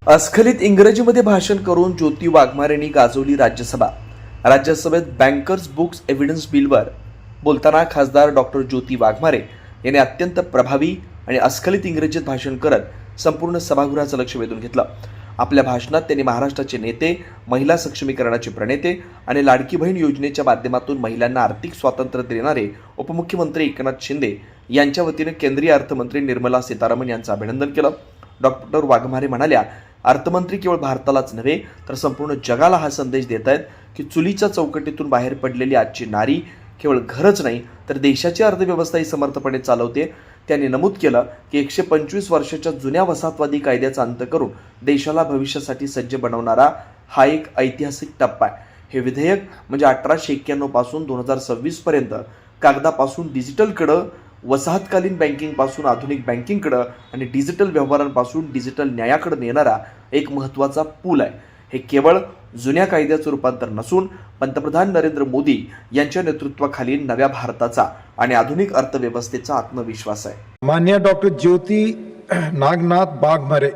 अस्खलित इंग्रजीमध्ये भाषण करून ज्योती वाघमारे यांनी गाजवली राज्यसभा. राज्यसभेत बँकर्स बुक्स एव्हिडन्स बिलवर बोलताना खासदार डॉक्टर ज्योती वाघमारे यांनी अत्यंत प्रभावी आणि अस्खलित इंग्रजीत भाषण करत संपूर्ण सभागृहाचं लक्ष वेधून घेतलं. आपल्या भाषणात त्यांनी महाराष्ट्राचे नेते, महिला सक्षमीकरणाचे प्रणेते आणि लाडकी बहीण योजनेच्या माध्यमातून महिलांना आर्थिक स्वातंत्र्य देणारे उपमुख्यमंत्री एकनाथ शिंदे यांच्या वतीने केंद्रीय अर्थमंत्री निर्मला सीतारामन यांचं अभिनंदन केलं. डॉक्टर वाघमारे म्हणाल्या, अर्थमंत्री केवळ भारतालाच नव्हे तर संपूर्ण जगाला हा संदेश देत आहेत की चुलीच्या चौकटीतून बाहेर पडलेली आजची नारी केवळ घरच नाही तर देशाची अर्थव्यवस्थाही समर्थपणे चालवते. त्यांनी नमूद केलं की 125 वर्षाच्या जुन्या वसाहतवादी कायद्याचा अंत करून देशाला भविष्यासाठी सज्ज बनवणारा हा एक ऐतिहासिक टप्पा आहे. हे विधेयक म्हणजे 1891 पासून 2026 पर्यंत कागदापासून डिजिटलकडं, वसाहतकालीन बँकिंगपासून आधुनिक बँकिंगकडं आणि डिजिटल व्यवहारांपासून डिजिटल न्यायाकडे नेणारा एक महत्त्वाचा पूल आहे. हे केवळ जुन्या कायद्याचं रूपांतर नसून पंतप्रधान नरेंद्र मोदी यांच्या नेतृत्वाखाली नव्या भारताचा आणि आधुनिक अर्थव्यवस्थेचा आत्मविश्वास आहे. माननीय doctor Jyoti Nagnath Waghmare.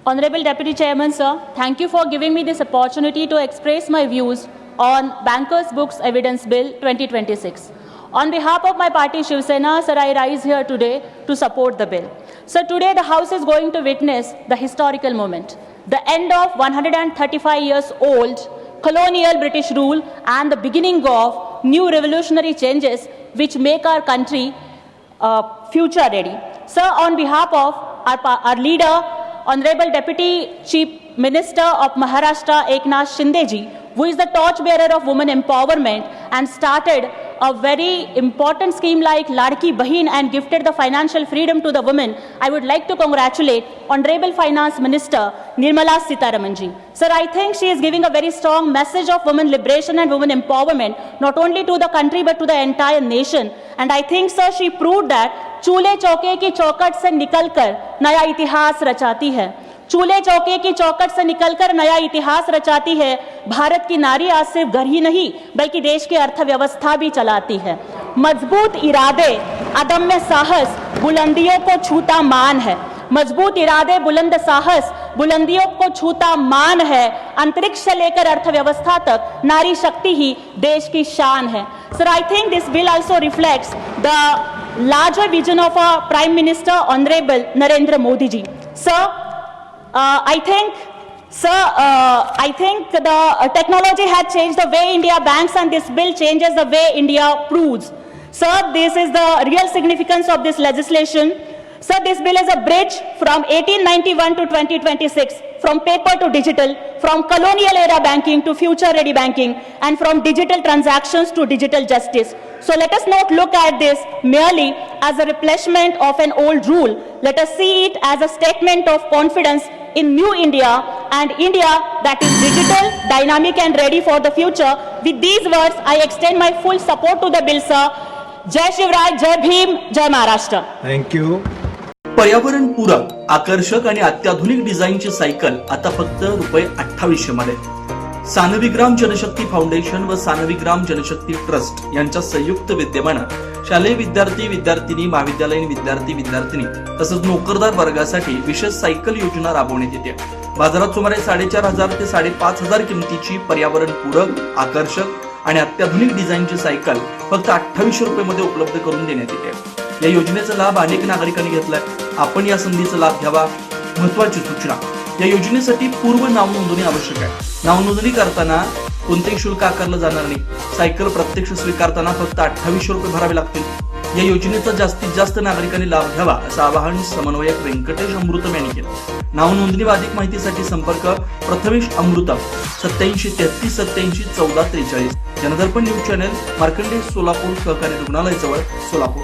Honorable Deputy Chairman, sir, thank you for giving me this opportunity to express my views on Bankers Books Evidence Bill 2026. On behalf of my party Shiv Sena, sir, I rise here today to support the bill. Sir, today the House is going to witness the historical moment, the end of 135 years old colonial British rule and the beginning of new revolutionary changes which make our country future ready. Sir, on behalf of our leader, Honorable Deputy Chief Minister of Maharashtra Eknath Shinde ji, who is the torchbearer of women empowerment and started a very important scheme like Ladki Bahin and gifted the financial freedom to the women, I would like to congratulate Honorable Finance Minister Nirmala Sitharaman ji. Sir, I think she is giving a very strong message of women liberation and women empowerment, not only to the country but to the entire nation. And I think, sir, she proved that चूल्हे चौके की चौखट से निकलकर नया इतिहास रचाती है. चूल्हे चौके की चौखट से निकलकर नया इतिहास रचाती है. भारत की नारी आज सिर्फ घर ही नहीं बल्कि देश की अर्थव्यवस्था भी चलाती है. मजबूत इरादे, अदम्य साहस, बुलंदियों को छूता मान है. मजबूत इरादे, बुलंद साहस, बुलंदियों को छूता मान है. अंतरिक्ष से लेकर अर्थव्यवस्था तक नारी शक्ति ही देश की शान है. Sir, I think this bill also reflects the larger vision of our Prime Minister Honorable Narendra Modi ji. Sir, I think the technology has changed the way India banks, and this bill changes the way India proves. Sir, this is the real significance of this legislation. Sir, this bill is a bridge from 1891 to 2026, from paper to digital, from colonial era banking to future ready banking, and from digital transactions to digital justice. So let us not look at this merely as a replacement of an old rule. Let us see it as a statement of confidence in new India, and India that is digital, dynamic and ready for the future. With these words, I extend my full support to the bill, sir. Jai Shivraj, Jai Bhim, Jai Maharashtra. Thank you. पर्यावरण पूरक, आकर्षक आणि अत्याधुनिक डिझाईनची cycle आता फक्त ₹2800 मध्ये. सानविग्राम Janshakti foundation व सानविग्राम Janshakti trust यांच्या संयुक्त विद्यमानं शालेय विद्यार्थी, विद्यार्थिनी, महाविद्यालयीन विद्यार्थी, विद्यार्थिनी तसंच नोकरदार वर्गासाठी विशेष सायकल योजना राबवण्यात येते. बाजारात सुमारे 4500 ते 5500 किमतीची पर्यावरण पूरक, आकर्षक आणि अत्याधुनिक डिझाईनची सायकल फक्त ₹2800 मध्ये उपलब्ध करून देण्यात येते. या योजनेचा लाभ अनेक नागरिकांनी घेतलाय. आपण या संधीचा लाभ घ्यावा. महत्वाची सूचना, या योजनेसाठी पूर्व नाव नोंदणी आवश्यक आहे. नाव नोंदणी करताना कोणतेही शुल्क आकारलं जाणार नाही. सायकल प्रत्यक्ष स्वीकारताना फक्त ₹2800 भरावे लागतील. या योजनेचा जास्तीत जास्त नागरिकांनी लाभ घ्यावा असं आवाहन समन्वयक व्यंकटेश अमृतम यांनी केलं. नाव नोंदणी व अधिक माहितीसाठी संपर्क प्रथमेश अमृतम 87 33 87 14 43. जनदर्पण न्यूज चॅनल, मार्कंडेय सोलापूर सहकारी रुग्णालय जवळ, सोलापूर.